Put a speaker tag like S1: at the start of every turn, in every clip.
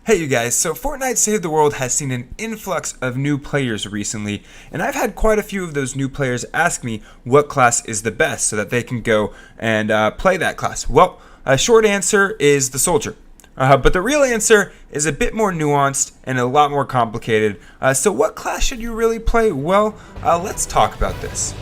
S1: Hey you guys, so Fortnite Save the World has seen an influx of new players recently, and I've had quite a few of those new players ask me what class is the best so that they can go and play that class. Well, a short answer is the soldier. But the real answer is a bit more nuanced and a lot more complicated. So what class should you really play? Well, let's talk about this.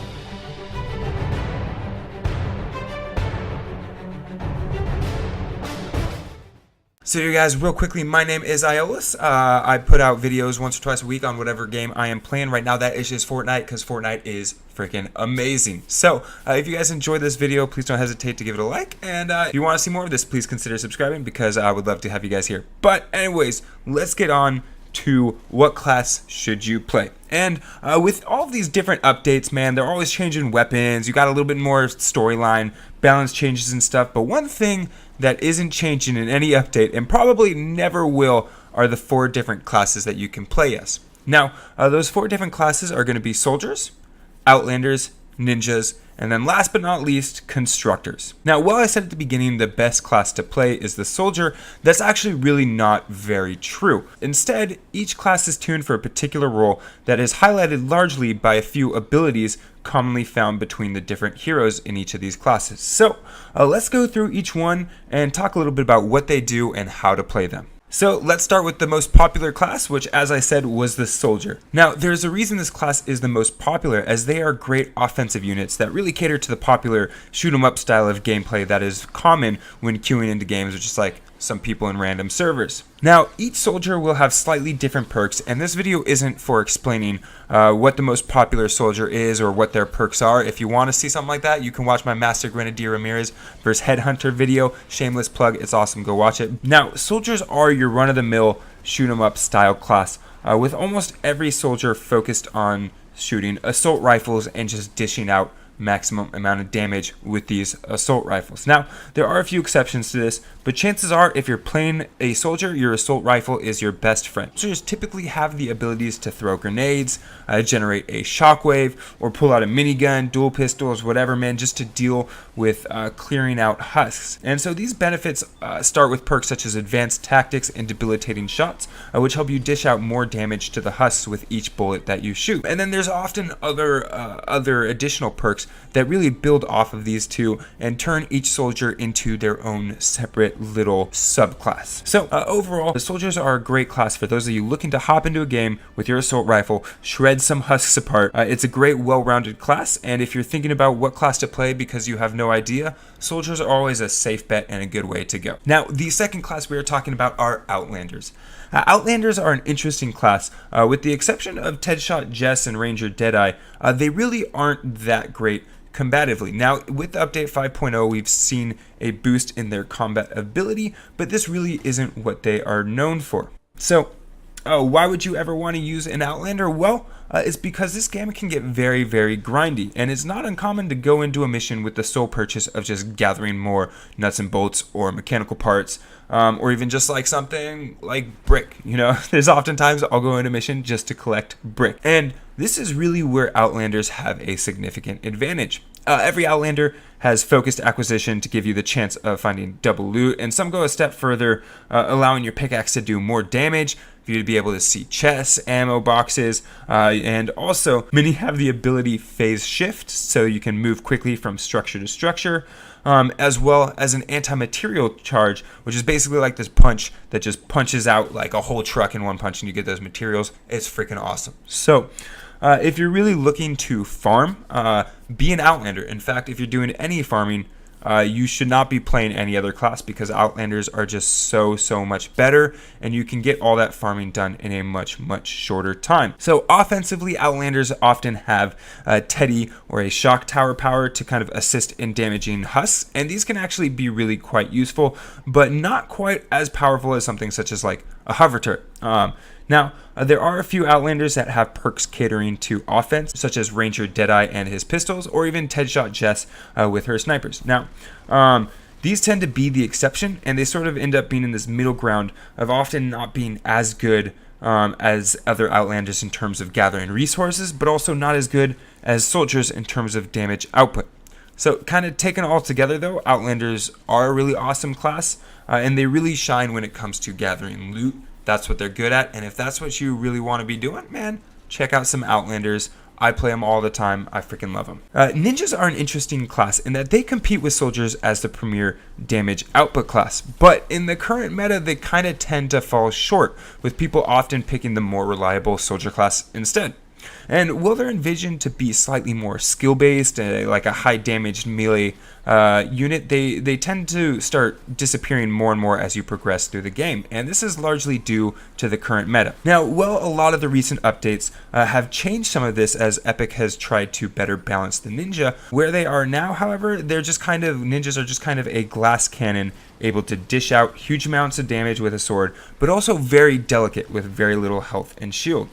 S1: So you guys, real quickly, my name is Iolaus. I put out videos once or twice a week on whatever game I am playing. Right now that is just Fortnite because Fortnite is freaking amazing. So if you guys enjoyed this video, please don't hesitate to give it a like. And if you want to see more of this, please consider subscribing because I would love to have you guys here. But anyways, let's get on to what class should you play. And with all of these different updates, man, they're always changing weapons. You got a little bit more storyline, balance changes and stuff. But one thing that isn't changing in any update and probably never will are the 4 different classes that you can play as. Now, those 4 different classes are going to be soldiers, outlanders, ninjas, and then last but not least, constructors. Now, while I said at the beginning the best class to play is the soldier, that's actually really not very true. Instead, each class is tuned for a particular role that is highlighted largely by a few abilities commonly found between the different heroes in each of these classes. So, let's go through each one and talk a little bit about what they do and how to play them. So let's start with the most popular class, which as I said was the soldier. Now there's a reason this class is the most popular, as they are great offensive units that really cater to the popular shoot 'em up style of gameplay that is common when queuing into games, which is like some people in random servers. Now each soldier will have slightly different perks, and this video isn't for explaining what the most popular soldier is or what their perks are. If you want to see something like that, you can watch my Master Grenadier Ramirez vs Headhunter video. Shameless plug, it's awesome, go watch it. Now soldiers are your run-of-the-mill shoot 'em up style class, with almost every soldier focused on shooting assault rifles and just dishing out maximum amount of damage with these assault rifles. Now, there are a few exceptions to this, but chances are if you're playing a soldier, your assault rifle is your best friend. Soldiers typically have the abilities to throw grenades, generate a shockwave, or pull out a minigun, dual pistols, whatever, man, just to deal with clearing out husks. And so these benefits start with perks such as advanced tactics and debilitating shots, which help you dish out more damage to the husks with each bullet that you shoot. And then there's often other additional perks that really build off of these two and turn each soldier into their own separate little subclass. So overall, the soldiers are a great class for those of you looking to hop into a game with your assault rifle, shred some husks apart. It's a great, well-rounded class, and if you're thinking about what class to play because you have no idea, soldiers are always a safe bet and a good way to go. Now, the second class we are talking about are Outlanders. Outlanders are an interesting class. With the exception of Deadshot Jess and Ranger Deadeye, they really aren't that great combatively. Now, with update 5.0, we've seen a boost in their combat ability, but this really isn't what they are known for. So, why would you ever want to use an Outlander? Well, it's because this game can get very, very grindy, and it's not uncommon to go into a mission with the sole purchase of just gathering more nuts and bolts or mechanical parts, or even just like something like brick. You know, there's oftentimes I'll go into a mission just to collect brick, and this is really where Outlanders have a significant advantage. Every Outlander has focused acquisition to give you the chance of finding double loot, and some go a step further, allowing your pickaxe to do more damage, for you to be able to see chests, ammo boxes, and also many have the ability phase shift, so you can move quickly from structure to structure, as well as an anti-material charge, which is basically like this punch that just punches out like a whole truck in one punch and you get those materials. It's freaking awesome. So if you're really looking to farm, be an Outlander. In fact, if you're doing any farming, you should not be playing any other class because Outlanders are just so much better, and you can get all that farming done in a much shorter time. So offensively, Outlanders often have Teddy or a shock tower power to kind of assist in damaging husks, and these can actually be really quite useful, but not quite as powerful as something such as like a hover turret. Now, there are a few Outlanders that have perks catering to offense, such as Ranger Deadeye and his pistols, or even Deadshot Jess with her snipers. Now, these tend to be the exception, and they sort of end up being in this middle ground of often not being as good as other Outlanders in terms of gathering resources, but also not as good as soldiers in terms of damage output. So kind of taken all together though, Outlanders are a really awesome class, and they really shine when it comes to gathering loot that's what they're good at. And if that's what you really want to be doing, man, check out some Outlanders. I play them all the time. I freaking love them. Ninjas are an interesting class in that they compete with soldiers as the premier damage output class. But in the current meta, they kind of tend to fall short, with people often picking the more reliable soldier class instead. And while they're envisioned to be slightly more skill-based, like a high-damaged melee unit, they tend to start disappearing more and more as you progress through the game. And this is largely due to the current meta. Now, while a lot of the recent updates have changed some of this as Epic has tried to better balance the ninja, where they are now, however, ninjas are just kind of a glass cannon able to dish out huge amounts of damage with a sword, but also very delicate with very little health and shield.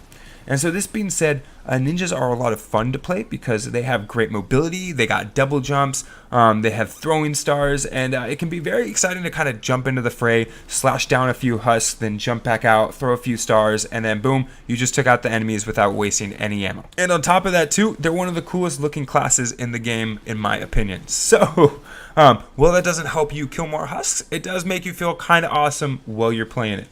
S1: And so this being said, ninjas are a lot of fun to play because they have great mobility, they got double jumps, they have throwing stars, and it can be very exciting to kind of jump into the fray, slash down a few husks, then jump back out, throw a few stars, and then boom, you just took out the enemies without wasting any ammo. And on top of that too, they're one of the coolest looking classes in the game, in my opinion. So, while that doesn't help you kill more husks, it does make you feel kind of awesome while you're playing it.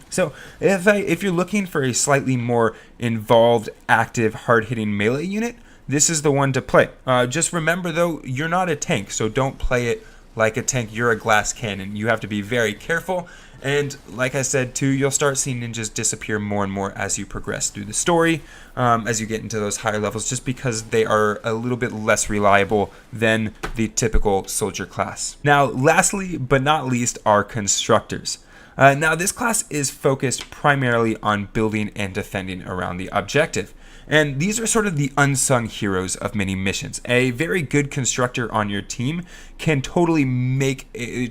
S1: So if you're looking for a slightly more involved, active, hard-hitting melee unit, this is the one to play. Just remember though, you're not a tank, so don't play it like a tank. You're a glass cannon. You have to be very careful. And like I said too, you'll start seeing ninjas disappear more and more as you progress through the story, as you get into those higher levels, just because they are a little bit less reliable than the typical soldier class. Now, lastly but not least are constructors. Now, this class is focused primarily on building and defending around the objective. And these are sort of the unsung heroes of many missions. A very good constructor on your team can totally make a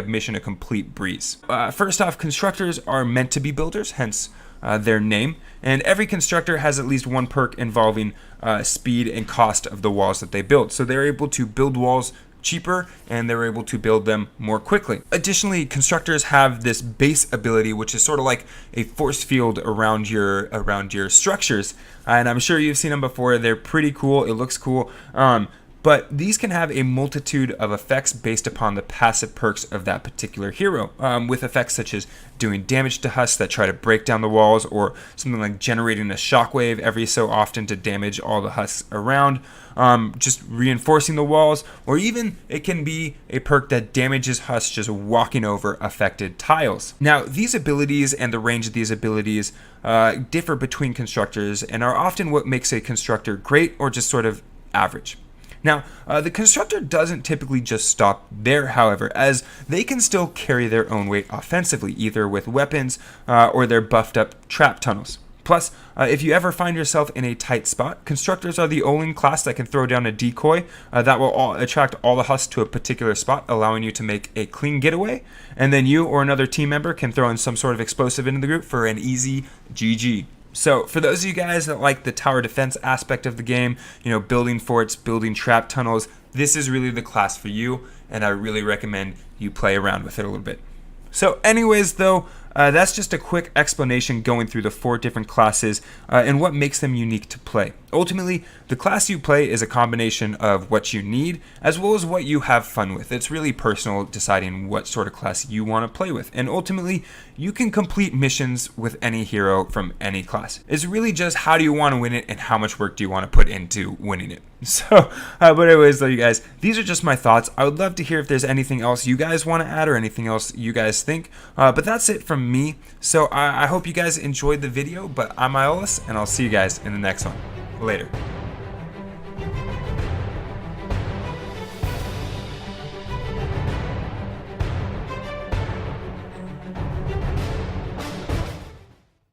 S1: mission a complete breeze. First off, constructors are meant to be builders, hence their name. And every constructor has at least one perk involving speed and cost of the walls that they build. So they're able to build walls cheaper, and they're able to build them more quickly. Additionally, constructors have this base ability, which is sort of like a force field around your structures, and I'm sure you've seen them before. They're pretty cool. It looks cool. But these can have a multitude of effects based upon the passive perks of that particular hero, with effects such as doing damage to husks that try to break down the walls, or something like generating a shockwave every so often to damage all the husks around, just reinforcing the walls, or even it can be a perk that damages husks just walking over affected tiles. Now, these abilities and the range of these abilities differ between constructors and are often what makes a constructor great or just sort of average. Now, the constructor doesn't typically just stop there, however, as they can still carry their own weight offensively, either with weapons or their buffed up trap tunnels. Plus, if you ever find yourself in a tight spot, constructors are the only class that can throw down a decoy that will attract all the husks to a particular spot, allowing you to make a clean getaway, and then you or another team member can throw in some sort of explosive into the group for an easy GG. So for those of you guys that like the tower defense aspect of the game, building forts, building trap tunnels, this is really the class for you, and I really recommend you play around with it a little bit. So anyways though, that's just a quick explanation going through the 4 different classes and what makes them unique to play. Ultimately, the class you play is a combination of what you need as well as what you have fun with. It's really personal deciding what sort of class you want to play with. And ultimately, you can complete missions with any hero from any class. It's really just how do you want to win it and how much work do you want to put into winning it. So, but anyways though, you guys, these are just my thoughts. I would love to hear if there's anything else you guys want to add or anything else you guys think. But that's it from me. So I hope you guys enjoyed the video, but I'm Iolaus, and I'll see you guys in the next one. Later.